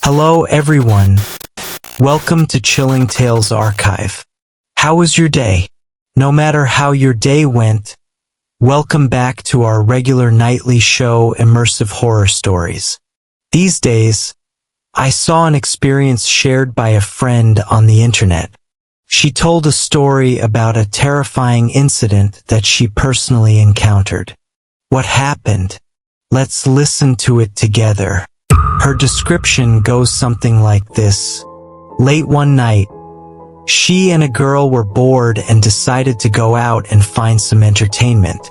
Hello everyone. Welcome to Chilling Tales Archive. How was your day? No matter how your day went, welcome back to our regular nightly show, Immersive Horror Stories. These days, I saw an experience shared by a friend on the internet. She told a story about a terrifying incident that she personally encountered. What happened? Let's listen to it together. Her description goes something like this. Late one night, she and a girl were bored and decided to go out and find some entertainment.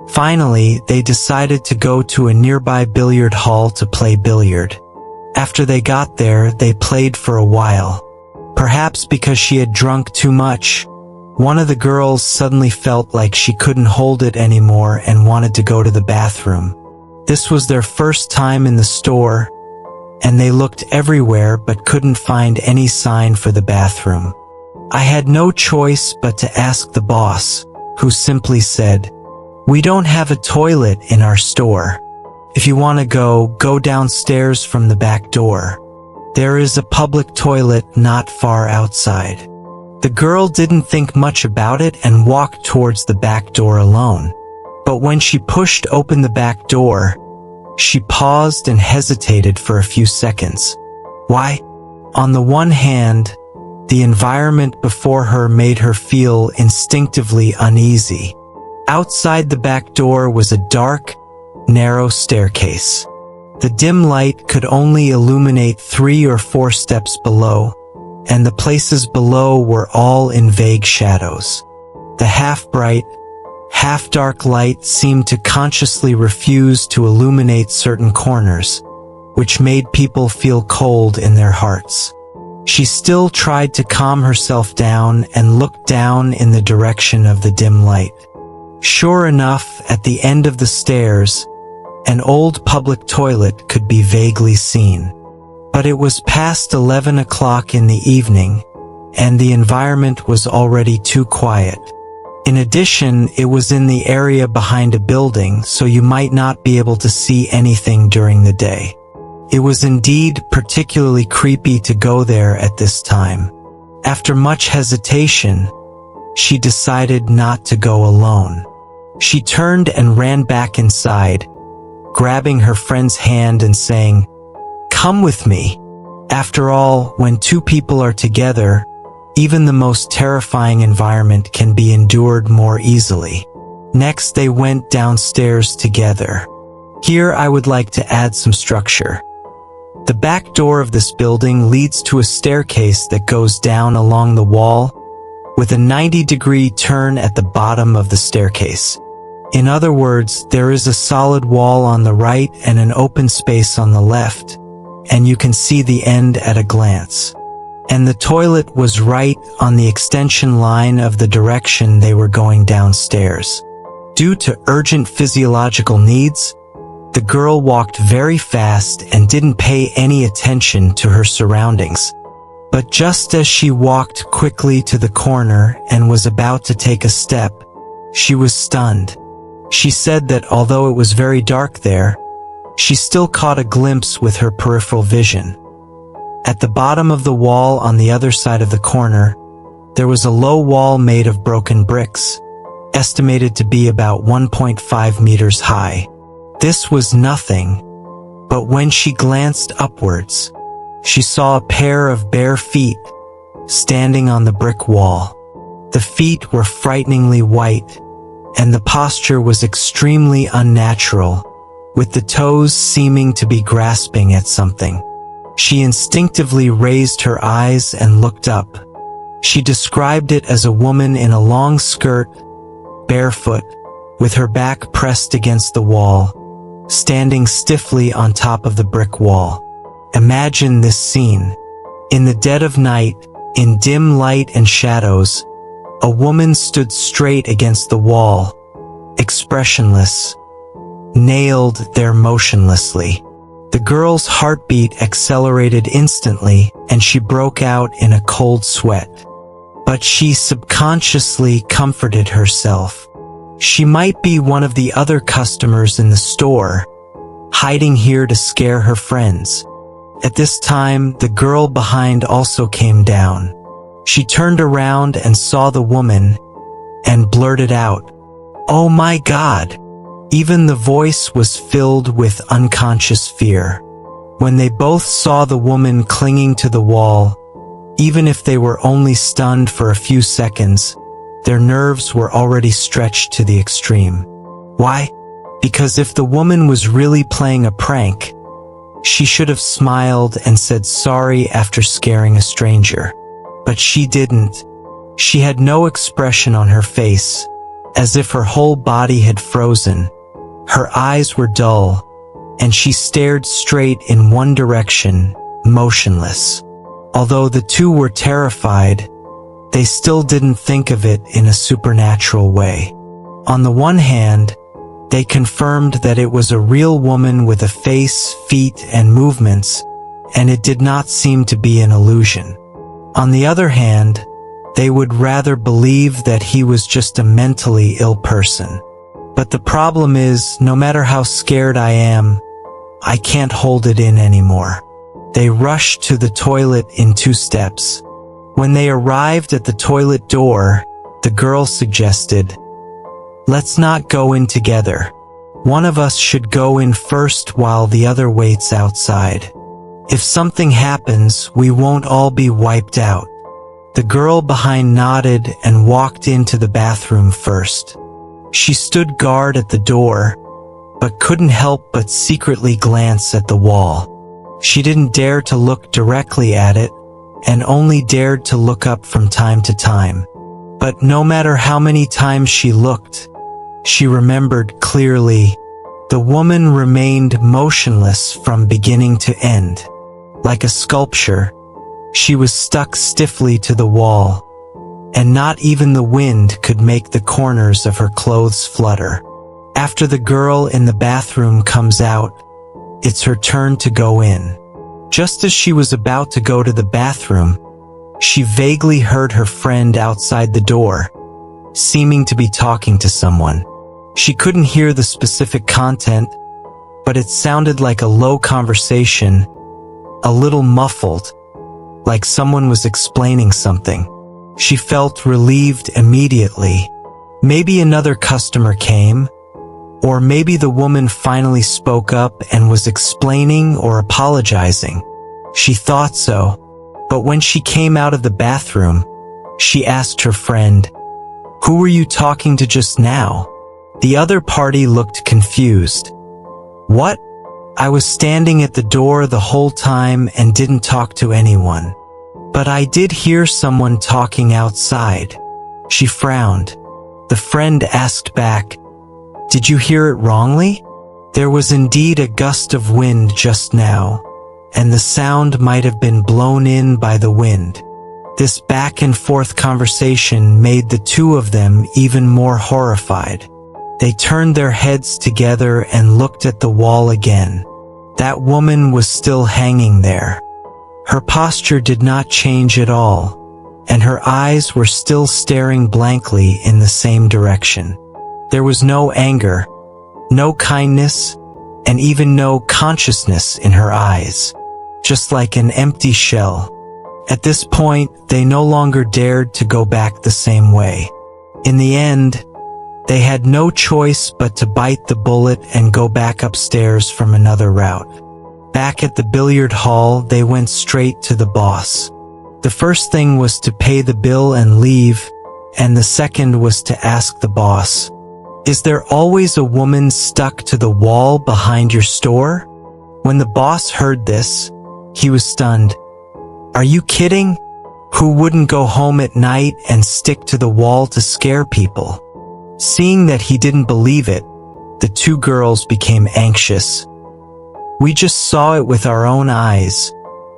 Finally, they decided to go to a nearby billiard hall to play billiard. After they got there, they played for a while. Perhaps because she had drunk too much, one of the girls suddenly felt like she couldn't hold it anymore and wanted to go to the bathroom. This was their first time in the store, and they looked everywhere but couldn't find any sign for the bathroom. I had no choice but to ask the boss, who simply said, "We don't have a toilet in our store. If you want to go downstairs from the back door. There is a public toilet not far outside." The girl didn't think much about it and walked towards the back door alone. But when she pushed open the back door, she paused and hesitated for a few seconds. Why? On the one hand, the environment before her made her feel instinctively uneasy. Outside the back door was a dark, narrow staircase. The dim light could only illuminate 3 or 4 steps below, and the places below were all in vague shadows. The half-bright, half-dark light seemed to consciously refuse to illuminate certain corners, which made people feel cold in their hearts. She still tried to calm herself down and looked down in the direction of the dim light. Sure enough, at the end of the stairs, an old public toilet could be vaguely seen. But it was past 11 o'clock in the evening, and the environment was already too quiet. In addition, it was in the area behind a building, so you might not be able to see anything during the day. It was indeed particularly creepy to go there at this time. After much hesitation, she decided not to go alone. She turned and ran back inside, grabbing her friend's hand and saying, "Come with me." After all, when 2 people are together, even the most terrifying environment can be endured more easily. Next, they went downstairs together. Here I would like to add some structure. The back door of this building leads to a staircase that goes down along the wall, with a 90-degree turn at the bottom of the staircase. In other words, there is a solid wall on the right and an open space on the left, and you can see the end at a glance. And the toilet was right on the extension line of the direction they were going downstairs. Due to urgent physiological needs, the girl walked very fast and didn't pay any attention to her surroundings. But just as she walked quickly to the corner and was about to take a step, she was stunned. She said that although it was very dark there, she still caught a glimpse with her peripheral vision. At the bottom of the wall on the other side of the corner, there was a low wall made of broken bricks, estimated to be about 1.5 meters high. This was nothing, but when she glanced upwards, she saw a pair of bare feet standing on the brick wall. The feet were frighteningly white, and the posture was extremely unnatural, with the toes seeming to be grasping at something. She instinctively raised her eyes and looked up. She described it as a woman in a long skirt, barefoot, with her back pressed against the wall, standing stiffly on top of the brick wall. Imagine this scene. In the dead of night, in dim light and shadows, a woman stood straight against the wall, expressionless, nailed there motionlessly. The girl's heartbeat accelerated instantly, and she broke out in a cold sweat. But she subconsciously comforted herself. She might be one of the other customers in the store, hiding here to scare her friends. At this time, the girl behind also came down. She turned around and saw the woman and blurted out, "Oh my God!" Even the voice was filled with unconscious fear. When they both saw the woman clinging to the wall, even if they were only stunned for a few seconds, their nerves were already stretched to the extreme. Why? Because if the woman was really playing a prank, she should have smiled and said sorry after scaring a stranger. But she didn't. She had no expression on her face, as if her whole body had frozen. Her eyes were dull, and she stared straight in one direction, motionless. Although the two were terrified, they still didn't think of it in a supernatural way. On the one hand, they confirmed that it was a real woman with a face, feet, and movements, and it did not seem to be an illusion. On the other hand, they would rather believe that he was just a mentally ill person. But the problem is, no matter how scared I am, I can't hold it in anymore. They rushed to the toilet in 2 steps. When they arrived at the toilet door, the girl suggested, "Let's not go in together. One of us should go in first while the other waits outside. If something happens, we won't all be wiped out." The girl behind nodded and walked into the bathroom first. She stood guard at the door, but couldn't help but secretly glance at the wall. She didn't dare to look directly at it, and only dared to look up from time to time. But no matter how many times she looked, she remembered clearly. The woman remained motionless from beginning to end. Like a sculpture, she was stuck stiffly to the wall, and not even the wind could make the corners of her clothes flutter. After the girl in the bathroom comes out, it's her turn to go in. Just as she was about to go to the bathroom, she vaguely heard her friend outside the door, seeming to be talking to someone. She couldn't hear the specific content, but it sounded like a low conversation, a little muffled, like someone was explaining something. She felt relieved immediately. Maybe another customer came, or maybe the woman finally spoke up and was explaining or apologizing. She thought so, but when she came out of the bathroom, she asked her friend, "Who were you talking to just now?" The other party looked confused. "What? I was standing at the door the whole time and didn't talk to anyone. But I did hear someone talking outside." She frowned. The friend asked back, "Did you hear it wrongly?" There was indeed a gust of wind just now, and the sound might have been blown in by the wind. This back and forth conversation made the two of them even more horrified. They turned their heads together and looked at the wall again. That woman was still hanging there. Her posture did not change at all, and her eyes were still staring blankly in the same direction. There was no anger, no kindness, and even no consciousness in her eyes, just like an empty shell. At this point, they no longer dared to go back the same way. In the end, they had no choice but to bite the bullet and go back upstairs from another route. Back at the billiard hall, they went straight to the boss. The first thing was to pay the bill and leave, and the second was to ask the boss, "Is there always a woman stuck to the wall behind your store?" When the boss heard this, he was stunned. "Are you kidding? Who wouldn't go home at night and stick to the wall to scare people?" Seeing that he didn't believe it, the two girls became anxious. "We just saw it with our own eyes.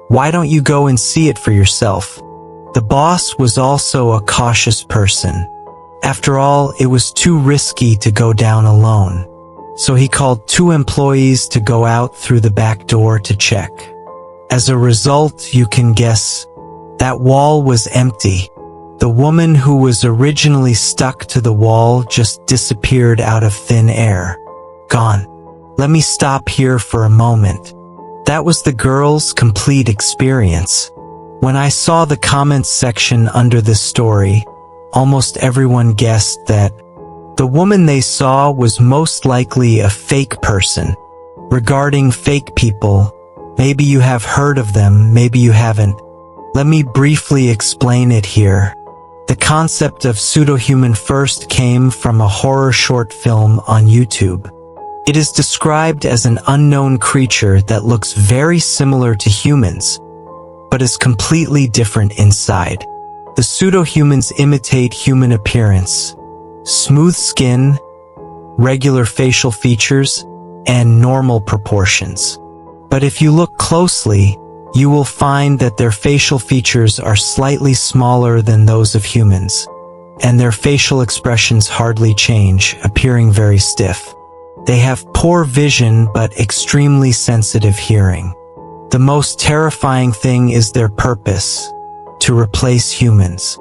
Why don't you go and see it for yourself?" The boss was also a cautious person. After all, it was too risky to go down alone. So he called 2 employees to go out through the back door to check. As a result, you can guess, that wall was empty. The woman who was originally stuck to the wall just disappeared out of thin air. Gone. Let me stop here for a moment. That was the girl's complete experience. When I saw the comments section under this story, almost everyone guessed that the woman they saw was most likely a fake person. Regarding fake people, maybe you have heard of them, maybe you haven't. Let me briefly explain it here. The concept of pseudo-human first came from a horror short film on YouTube. It is described as an unknown creature that looks very similar to humans, but is completely different inside. The pseudo-humans imitate human appearance, smooth skin, regular facial features, and normal proportions. But if you look closely, you will find that their facial features are slightly smaller than those of humans, and their facial expressions hardly change, appearing very stiff. They have poor vision but extremely sensitive hearing. The most terrifying thing is their purpose: to replace humans.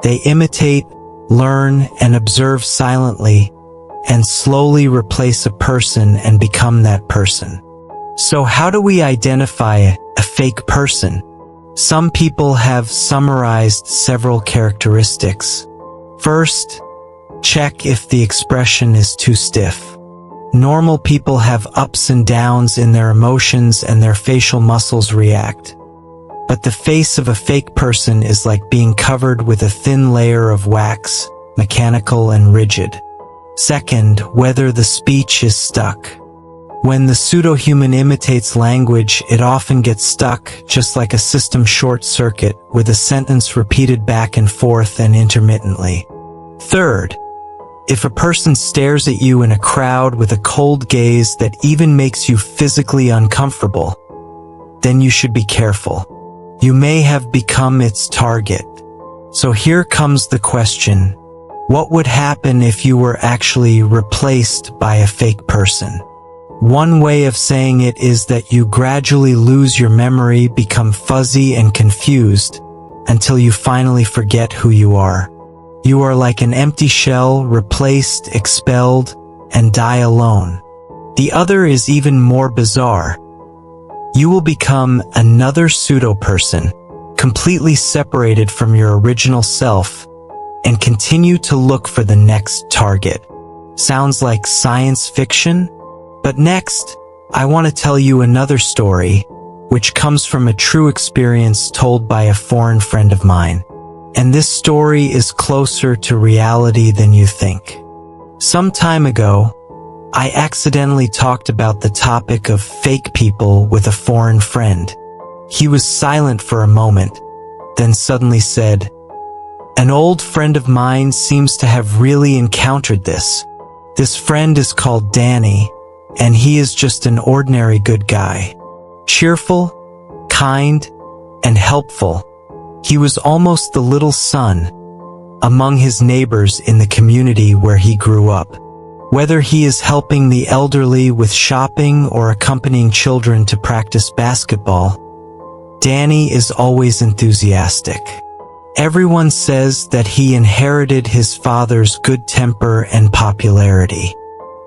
They imitate, learn, and observe silently, and slowly replace a person and become that person. So how do we identify a fake person? Some people have summarized several characteristics. First, check if the expression is too stiff. Normal people have ups and downs in their emotions and their facial muscles react. But the face of a fake person is like being covered with a thin layer of wax, mechanical and rigid. Second, whether the speech is stuck. When the pseudo-human imitates language, it often gets stuck, just like a system short circuit, with a sentence repeated back and forth and intermittently. Third, if a person stares at you in a crowd with a cold gaze that even makes you physically uncomfortable, then you should be careful. You may have become its target. So here comes the question: what would happen if you were actually replaced by a fake person? One way of saying it is that you gradually lose your memory, become fuzzy and confused, until you finally forget who you are. You are like an empty shell, replaced, expelled, and die alone. The other is even more bizarre. You will become another pseudo-person, completely separated from your original self, and continue to look for the next target. Sounds like science fiction? But next, I want to tell you another story, which comes from a true experience told by a foreign friend of mine. And this story is closer to reality than you think. Some time ago, I accidentally talked about the topic of fake people with a foreign friend. He was silent for a moment, then suddenly said, "An old friend of mine seems to have really encountered this. This friend is called Danny, and he is just an ordinary good guy. Cheerful, kind, and helpful. He was almost the little son among his neighbors in the community where he grew up. Whether he is helping the elderly with shopping or accompanying children to practice basketball, Danny is always enthusiastic. Everyone says that he inherited his father's good temper and popularity.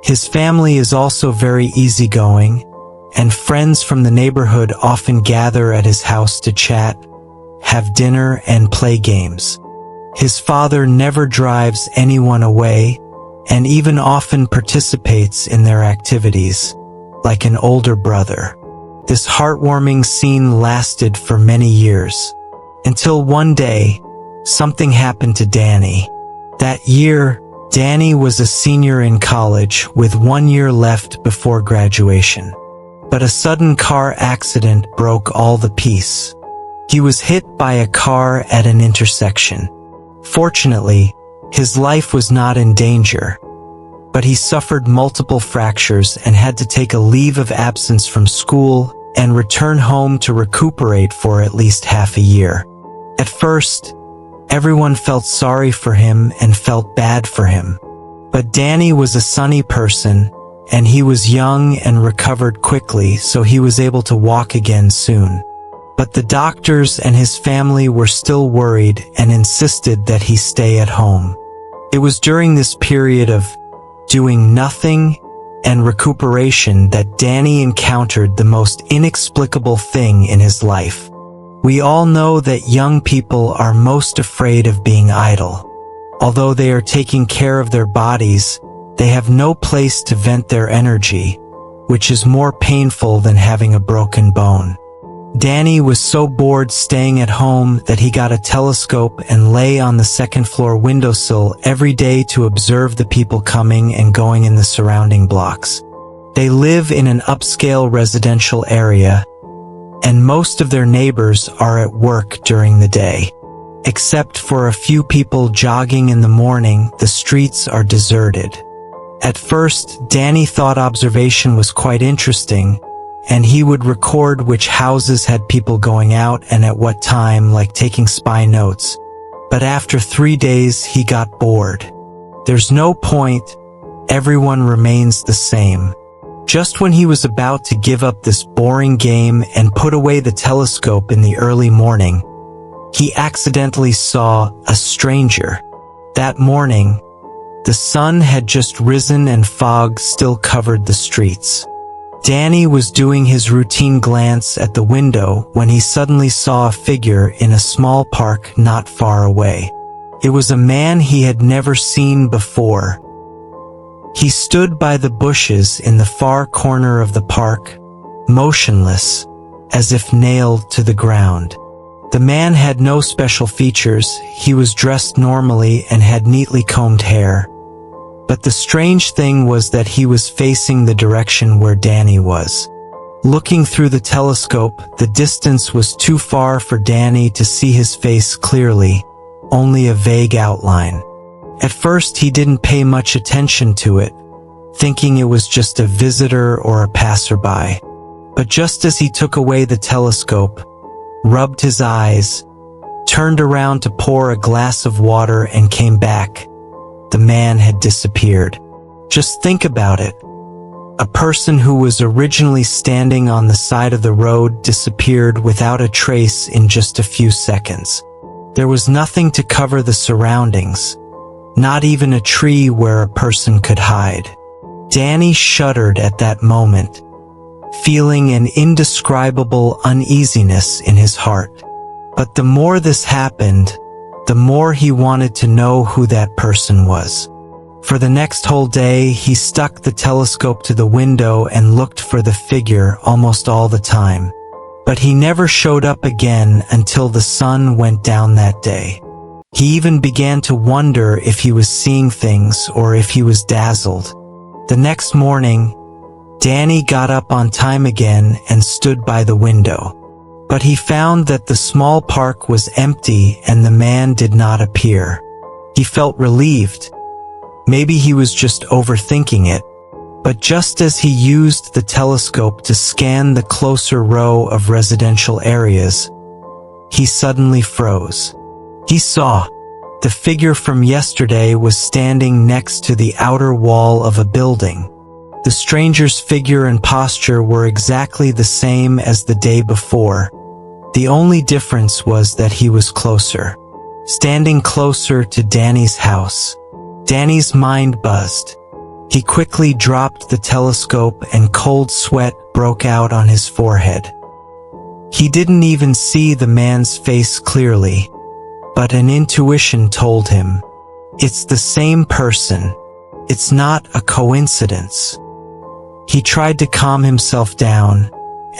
His family is also very easygoing, and friends from the neighborhood often gather at his house to chat, have dinner, and play games. His father never drives anyone away, and even often participates in their activities, like an older brother. This heartwarming scene lasted for many years, until one day, something happened to Danny. That year, Danny was a senior in college with 1 year left before graduation. But a sudden car accident broke all the peace. He was hit by a car at an intersection. Fortunately, his life was not in danger, but he suffered multiple fractures and had to take a leave of absence from school and return home to recuperate for at least half a year. At first, everyone felt sorry for him and felt bad for him. But Danny was a sunny person, and he was young and recovered quickly, so he was able to walk again soon. But the doctors and his family were still worried and insisted that he stay at home. It was during this period of doing nothing and recuperation that Danny encountered the most inexplicable thing in his life. We all know that young people are most afraid of being idle. Although they are taking care of their bodies, they have no place to vent their energy, which is more painful than having a broken bone. Danny was so bored staying at home that he got a telescope and lay on the second-floor windowsill every day to observe the people coming and going in the surrounding blocks. They live in an upscale residential area, and most of their neighbors are at work during the day. Except for a few people jogging in the morning, the streets are deserted. At first, Danny thought observation was quite interesting, and he would record which houses had people going out and at what time, like taking spy notes. But after 3 days, he got bored. There's no point, everyone remains the same. Just when he was about to give up this boring game and put away the telescope in the early morning, he accidentally saw a stranger. That morning, the sun had just risen and fog still covered the streets. Danny was doing his routine glance at the window when he suddenly saw a figure in a small park not far away. It was a man he had never seen before. He stood by the bushes in the far corner of the park, motionless, as if nailed to the ground. The man had no special features, he was dressed normally and had neatly combed hair. But the strange thing was that he was facing the direction where Danny was. Looking through the telescope, the distance was too far for Danny to see his face clearly, only a vague outline. At first he didn't pay much attention to it, thinking it was just a visitor or a passerby. But just as he took away the telescope, rubbed his eyes, turned around to pour a glass of water and came back, the man had disappeared. Just think about it. A person who was originally standing on the side of the road disappeared without a trace in just a few seconds. There was nothing to cover the surroundings, not even a tree where a person could hide. Danny shuddered at that moment, feeling an indescribable uneasiness in his heart. But the more this happened, the more he wanted to know who that person was. For the next whole day, he stuck the telescope to the window and looked for the figure almost all the time. But he never showed up again until the sun went down that day. He even began to wonder if he was seeing things or if he was dazzled. The next morning, Danny got up on time again and stood by the window. But he found that the small park was empty and the man did not appear. He felt relieved. Maybe he was just overthinking it. But just as he used the telescope to scan the closer row of residential areas, he suddenly froze. He saw the figure from yesterday was standing next to the outer wall of a building. The stranger's figure and posture were exactly the same as the day before. The only difference was that he was closer, standing closer to Danny's house. Danny's mind buzzed. He quickly dropped the telescope and cold sweat broke out on his forehead. He didn't even see the man's face clearly, but an intuition told him, it's the same person. It's not a coincidence. He tried to calm himself down,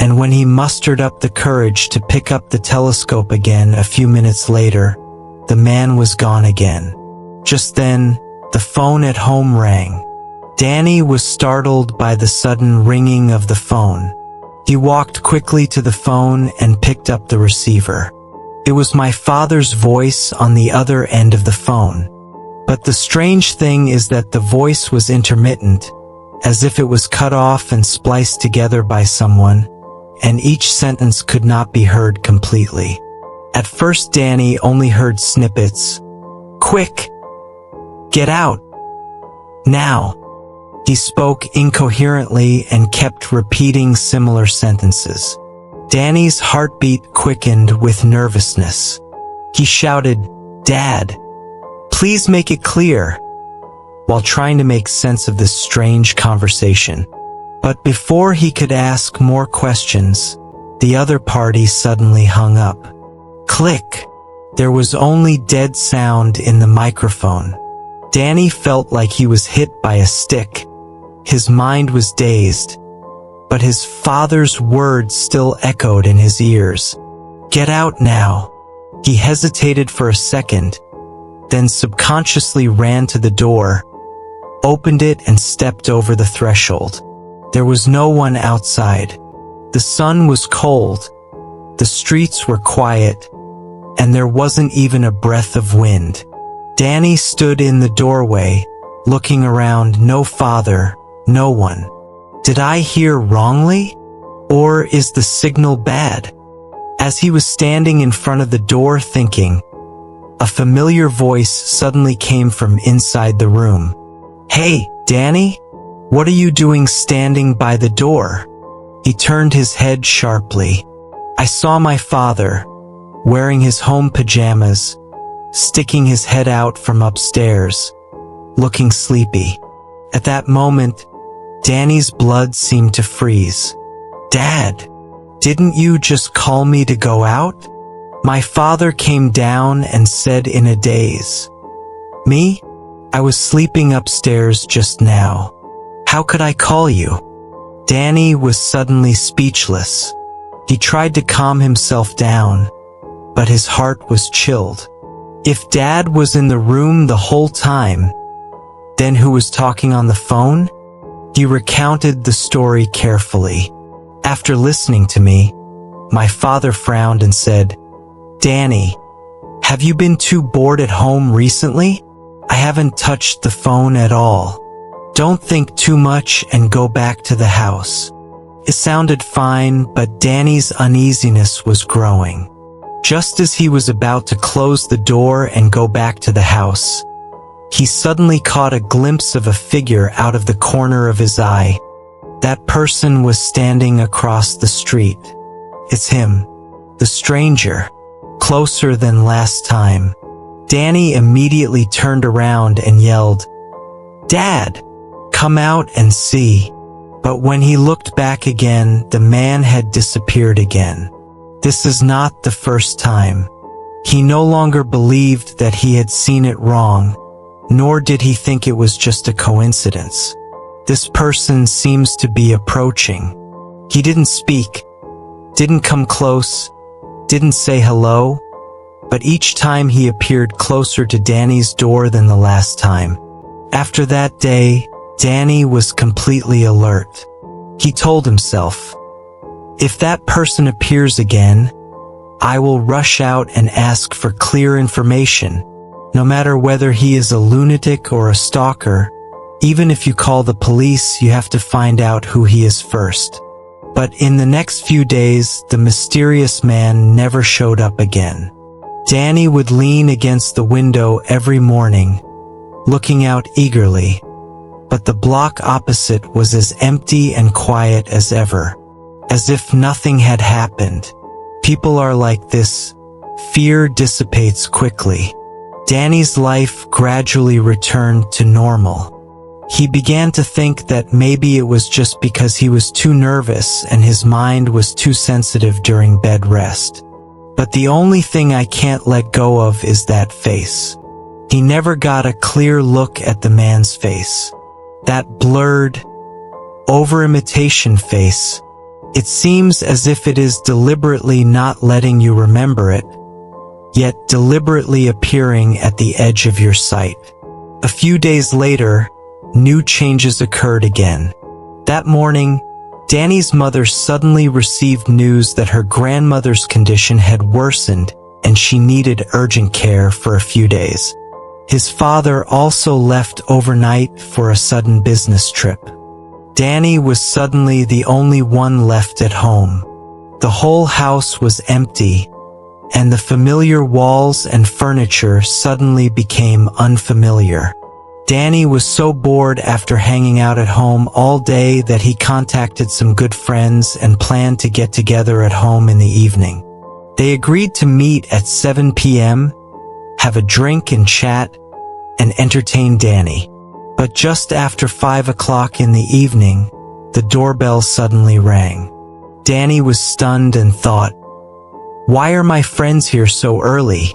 and when he mustered up the courage to pick up the telescope again a few minutes later, the man was gone again. Just then, the phone at home rang. Danny was startled by the sudden ringing of the phone. He walked quickly to the phone and picked up the receiver. It was my father's voice on the other end of the phone. But the strange thing is that the voice was intermittent, as if it was cut off and spliced together by someone, and each sentence could not be heard completely. At first Danny only heard snippets. Quick! Get out! Now! He spoke incoherently and kept repeating similar sentences. Danny's heartbeat quickened with nervousness. He shouted, "Dad, please make it clear. while trying to make sense of this strange conversation. But before he could ask more questions, the other party suddenly hung up. Click. There was only dead sound in the microphone. Danny felt like he was hit by a stick. His mind was dazed, but his father's words still echoed in his ears. Get out now. He hesitated for a second, then subconsciously ran to the door, opened it and stepped over the threshold. There was no one outside. The sun was cold, the streets were quiet, and there wasn't even a breath of wind. Danny stood in the doorway, looking around. No father, no one. Did I hear wrongly? Or is the signal bad? As he was standing in front of the door thinking, a familiar voice suddenly came from inside the room. Hey, Danny? What are you doing standing by the door? He turned his head sharply. I saw my father, wearing his home pajamas, sticking his head out from upstairs, looking sleepy. At that moment, Danny's blood seemed to freeze. Dad, didn't you just call me to go out? My father came down and said in a daze. Me? I was sleeping upstairs just now. How could I call you? Danny was suddenly speechless. He tried to calm himself down, but his heart was chilled. If Dad was in the room the whole time, then who was talking on the phone? He recounted the story carefully. After listening to me, my father frowned and said, Danny, have you been too bored at home recently? I haven't touched the phone at all. Don't think too much and go back to the house. It sounded fine, but Danny's uneasiness was growing. Just as he was about to close the door and go back to the house, he suddenly caught a glimpse of a figure out of the corner of his eye. That person was standing across the street. It's him, the stranger, closer than last time. Danny immediately turned around and yelled, Dad, come out and see. But when he looked back again, the man had disappeared again. This is not the first time. He no longer believed that he had seen it wrong, nor did he think it was just a coincidence. This person seems to be approaching. He didn't speak, didn't come close, didn't say hello, but each time he appeared closer to Danny's door than the last time. After that day, Danny was completely alert. He told himself, if that person appears again, I will rush out and ask for clear information. No matter whether he is a lunatic or a stalker, even if you call the police, you have to find out who he is first. But in the next few days, the mysterious man never showed up again. Danny would lean against the window every morning, looking out eagerly, but the block opposite was as empty and quiet as ever, as if nothing had happened. People are like this. Fear dissipates quickly. Danny's life gradually returned to normal. He began to think that maybe it was just because he was too nervous and his mind was too sensitive during bed rest. But the only thing I can't let go of is that face. He never got a clear look at the man's face. That blurred, over-imitation face. It seems as if it is deliberately not letting you remember it, yet deliberately appearing at the edge of your sight. A few days later, new changes occurred again. That morning, Danny's mother suddenly received news that her grandmother's condition had worsened and she needed urgent care for a few days. His father also left overnight for a sudden business trip. Danny was suddenly the only one left at home. The whole house was empty, and the familiar walls and furniture suddenly became unfamiliar. Danny was so bored after hanging out at home all day that he contacted some good friends and planned to get together at home in the evening. They agreed to meet at 7 p.m., have a drink and chat, and entertain Danny. But just after 5 o'clock in the evening, the doorbell suddenly rang. Danny was stunned and thought, "Why are my friends here so early?"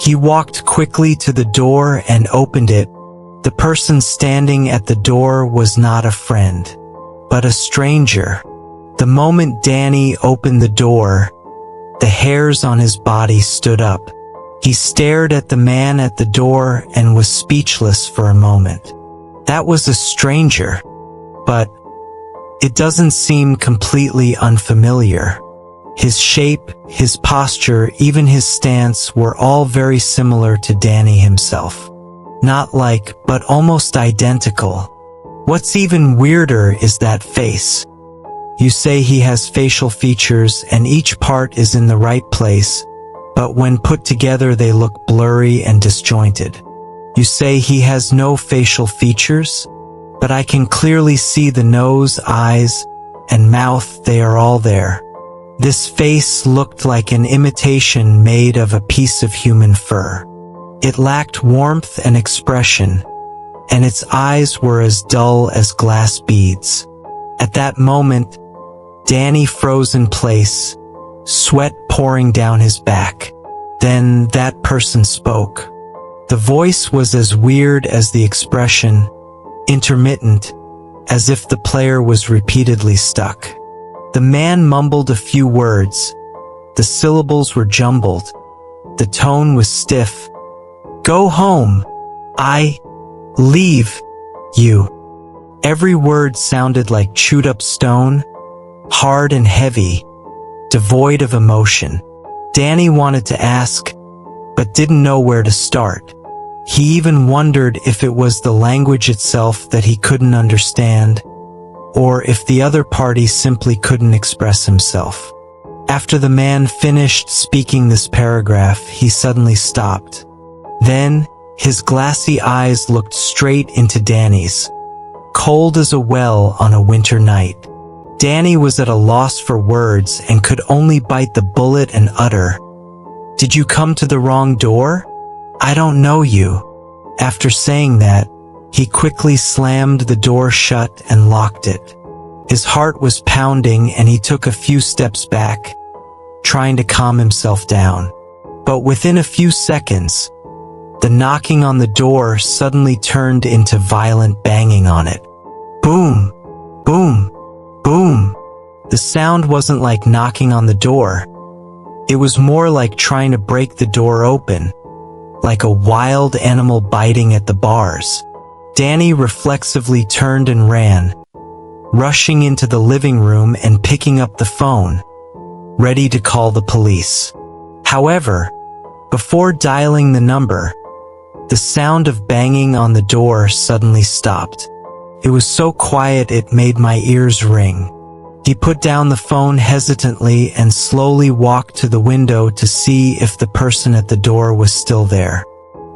He walked quickly to the door and opened it. The person standing at the door was not a friend, but a stranger. The moment Danny opened the door, the hairs on his body stood up. He stared at the man at the door and was speechless for a moment. That was a stranger, but it doesn't seem completely unfamiliar. His shape, his posture, even his stance were all very similar to Danny himself. Not like, but almost identical. What's even weirder is that face. You say he has facial features and each part is in the right place, but when put together they look blurry and disjointed. You say he has no facial features, but I can clearly see the nose, eyes, and mouth, they are all there. This face looked like an imitation made of a piece of human fur. It lacked warmth and expression, and its eyes were as dull as glass beads. At that moment, Danny froze in place, sweat pouring down his back. Then that person spoke. The voice was as weird as the expression, intermittent, as if the player was repeatedly stuck. The man mumbled a few words. The syllables were jumbled. The tone was stiff. "Go home. I leave you." Every word sounded like chewed up stone, hard and heavy, devoid of emotion. Danny wanted to ask, but didn't know where to start. He even wondered if it was the language itself that he couldn't understand, or if the other party simply couldn't express himself. After the man finished speaking this paragraph, he suddenly stopped. Then, his glassy eyes looked straight into Danny's, cold as a well on a winter night. Danny was at a loss for words and could only bite the bullet and utter, "Did you come to the wrong door? I don't know you." After saying that, he quickly slammed the door shut and locked it. His heart was pounding and he took a few steps back, trying to calm himself down. But within a few seconds, the knocking on the door suddenly turned into violent banging on it. Boom! Boom! Boom! The sound wasn't like knocking on the door. It was more like trying to break the door open, like a wild animal biting at the bars. Danny reflexively turned and ran, rushing into the living room and picking up the phone, ready to call the police. However, before dialing the number, the sound of banging on the door suddenly stopped. It was so quiet it made my ears ring. He put down the phone hesitantly and slowly walked to the window to see if the person at the door was still there.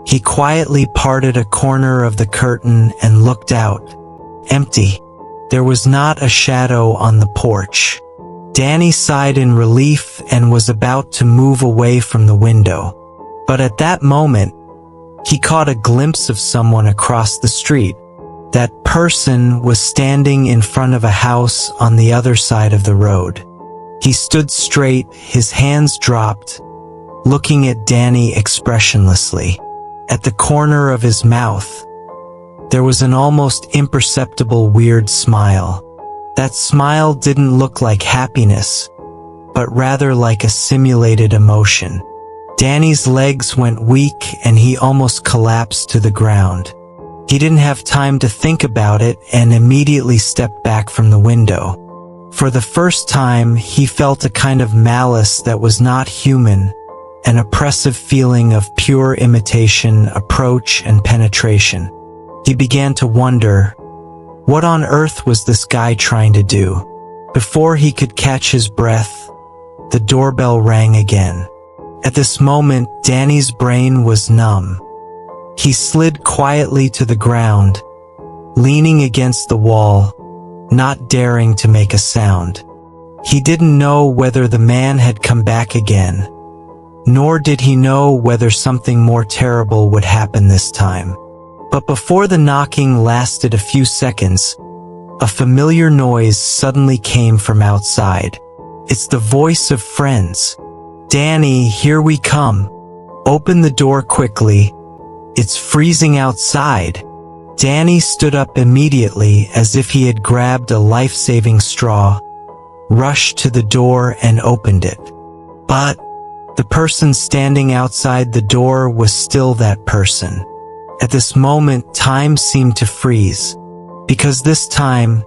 He quietly parted a corner of the curtain and looked out. Empty. There was not a shadow on the porch. Danny sighed in relief and was about to move away from the window. But at that moment, he caught a glimpse of someone across the street. That person was standing in front of a house on the other side of the road. He stood straight, his hands dropped, looking at Danny expressionlessly. At the corner of his mouth, there was an almost imperceptible weird smile. That smile didn't look like happiness, but rather like a simulated emotion. Danny's legs went weak and he almost collapsed to the ground. He didn't have time to think about it and immediately stepped back from the window. For the first time, he felt a kind of malice that was not human, an oppressive feeling of pure imitation, approach, and penetration. He began to wonder, what on earth was this guy trying to do? Before he could catch his breath, the doorbell rang again. At this moment, Danny's brain was numb. He slid quietly to the ground, leaning against the wall, not daring to make a sound. He didn't know whether the man had come back again, nor did he know whether something more terrible would happen this time. But before the knocking lasted a few seconds, a familiar noise suddenly came from outside. It's the voice of friends. "Danny, here we come. Open the door quickly. It's freezing outside." Danny stood up immediately as if he had grabbed a life-saving straw, rushed to the door and opened it. But the person standing outside the door was still that person. At this moment, time seemed to freeze, because this time,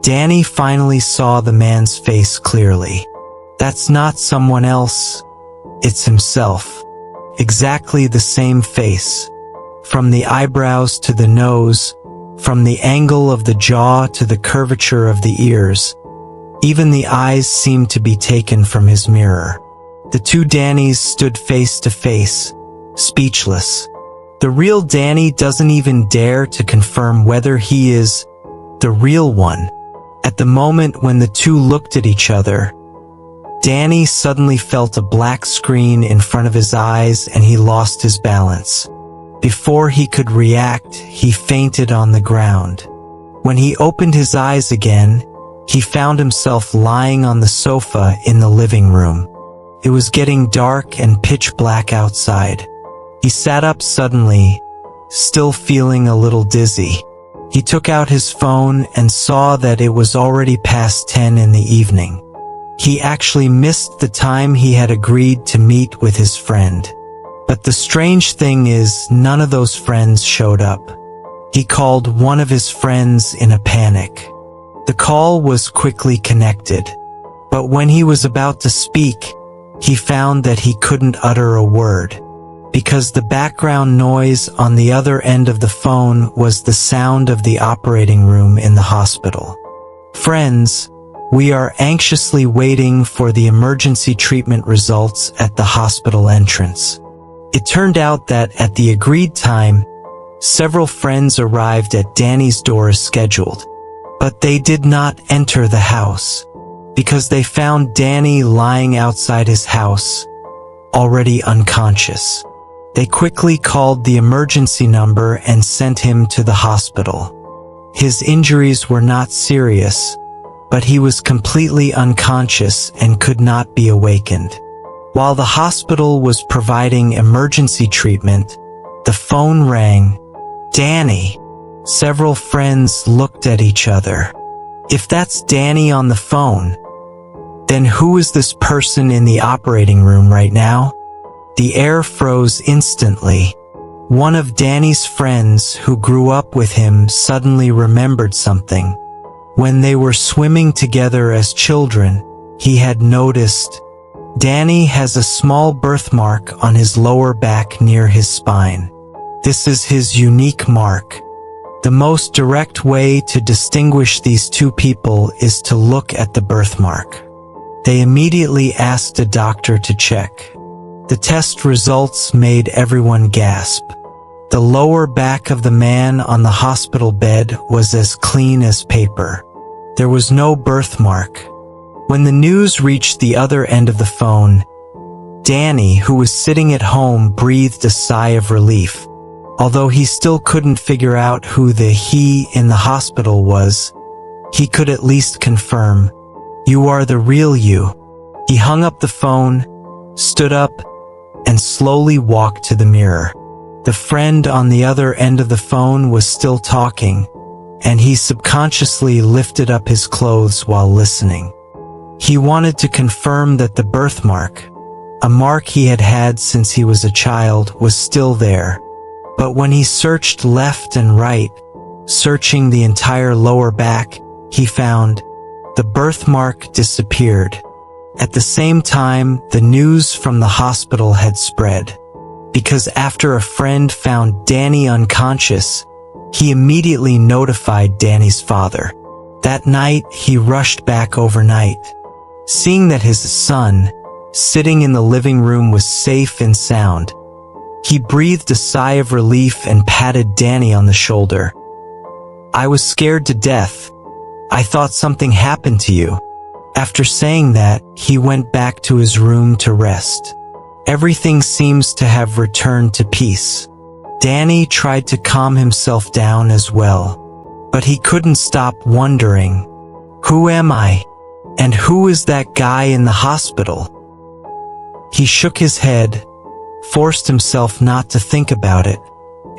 Danny finally saw the man's face clearly. That's not someone else, it's himself. Exactly the same face. From the eyebrows to the nose, from the angle of the jaw to the curvature of the ears, even the eyes seemed to be taken from his mirror. The two Dannys stood face to face, speechless. The real Danny doesn't even dare to confirm whether he is the real one. At the moment when the two looked at each other, Danny suddenly felt a black screen in front of his eyes and he lost his balance. Before he could react, he fainted on the ground. When he opened his eyes again, he found himself lying on the sofa in the living room. It was getting dark and pitch black outside. He sat up suddenly, still feeling a little dizzy. He took out his phone and saw that it was already past 10 in the evening. He actually missed the time he had agreed to meet with his friend. But the strange thing is, none of those friends showed up. He called one of his friends in a panic. The call was quickly connected, but when he was about to speak, he found that he couldn't utter a word, because the background noise on the other end of the phone was the sound of the operating room in the hospital. "Friends, we are anxiously waiting for the emergency treatment results at the hospital entrance." It turned out that at the agreed time, several friends arrived at Danny's door as scheduled, but they did not enter the house, because they found Danny lying outside his house, already unconscious. They quickly called the emergency number and sent him to the hospital. His injuries were not serious, but he was completely unconscious and could not be awakened. While the hospital was providing emergency treatment, the phone rang. "Danny." Several friends looked at each other. If that's Danny on the phone, then who is this person in the operating room right now? The air froze instantly. One of Danny's friends who grew up with him suddenly remembered something. When they were swimming together as children, he had noticed Danny has a small birthmark on his lower back near his spine. This is his unique mark. The most direct way to distinguish these two people is to look at the birthmark. They immediately asked a doctor to check. The test results made everyone gasp. The lower back of the man on the hospital bed was as clean as paper. There was no birthmark. When the news reached the other end of the phone, Danny, who was sitting at home, breathed a sigh of relief. Although he still couldn't figure out who the he in the hospital was, he could at least confirm, "You are the real you." He hung up the phone, stood up, and slowly walked to the mirror. The friend on the other end of the phone was still talking, and he subconsciously lifted up his clothes while listening. He wanted to confirm that the birthmark, a mark he had had since he was a child, was still there. But when he searched left and right, searching the entire lower back, he found the birthmark disappeared. At the same time, the news from the hospital had spread, because after a friend found Danny unconscious, he immediately notified Danny's father. That night, he rushed back overnight. Seeing that his son, sitting in the living room, was safe and sound, he breathed a sigh of relief and patted Danny on the shoulder. "I was scared to death. I thought something happened to you." After saying that, he went back to his room to rest. Everything seems to have returned to peace. Danny tried to calm himself down as well, but he couldn't stop wondering, who am I? And who is that guy in the hospital? He shook his head, forced himself not to think about it,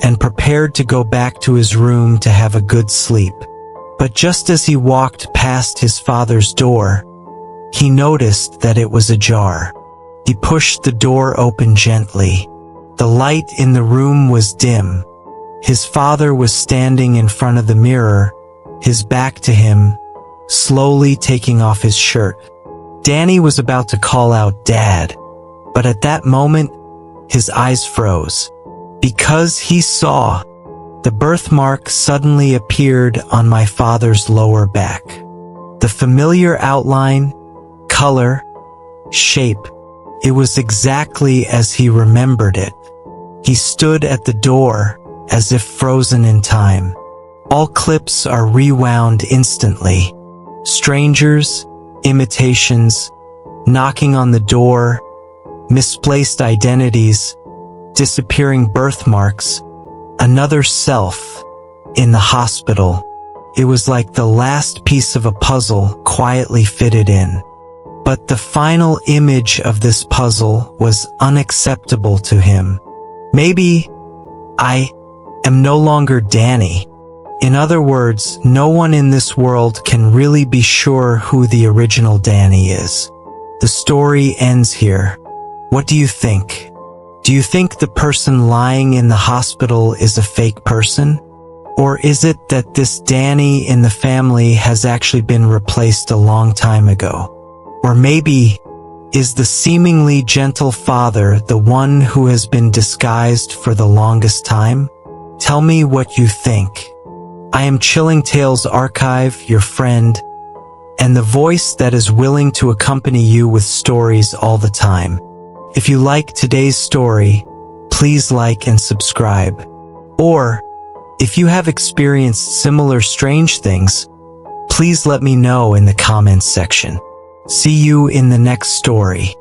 and prepared to go back to his room to have a good sleep. But just as he walked past his father's door, he noticed that it was ajar. He pushed the door open gently. The light in the room was dim. His father was standing in front of the mirror, his back to him, slowly taking off his shirt. Danny was about to call out "Dad," but at that moment, his eyes froze. Because he saw the birthmark suddenly appeared on my father's lower back. The familiar outline, color, shape, it was exactly as he remembered it. He stood at the door as if frozen in time. All clips are rewound instantly. Strangers, imitations, knocking on the door, misplaced identities, disappearing birthmarks, another self in the hospital. It was like the last piece of a puzzle quietly fitted in. But the final image of this puzzle was unacceptable to him. Maybe I am no longer Danny. In other words, no one in this world can really be sure who the original Danny is. The story ends here. What do you think? Do you think the person lying in the hospital is a fake person? Or is it that this Danny in the family has actually been replaced a long time ago? Or maybe, is the seemingly gentle father the one who has been disguised for the longest time? Tell me what you think. I am Chilling Tales Archive, your friend, and the voice that is willing to accompany you with stories all the time. If you like today's story, please like and subscribe. Or, if you have experienced similar strange things, please let me know in the comments section. See you in the next story.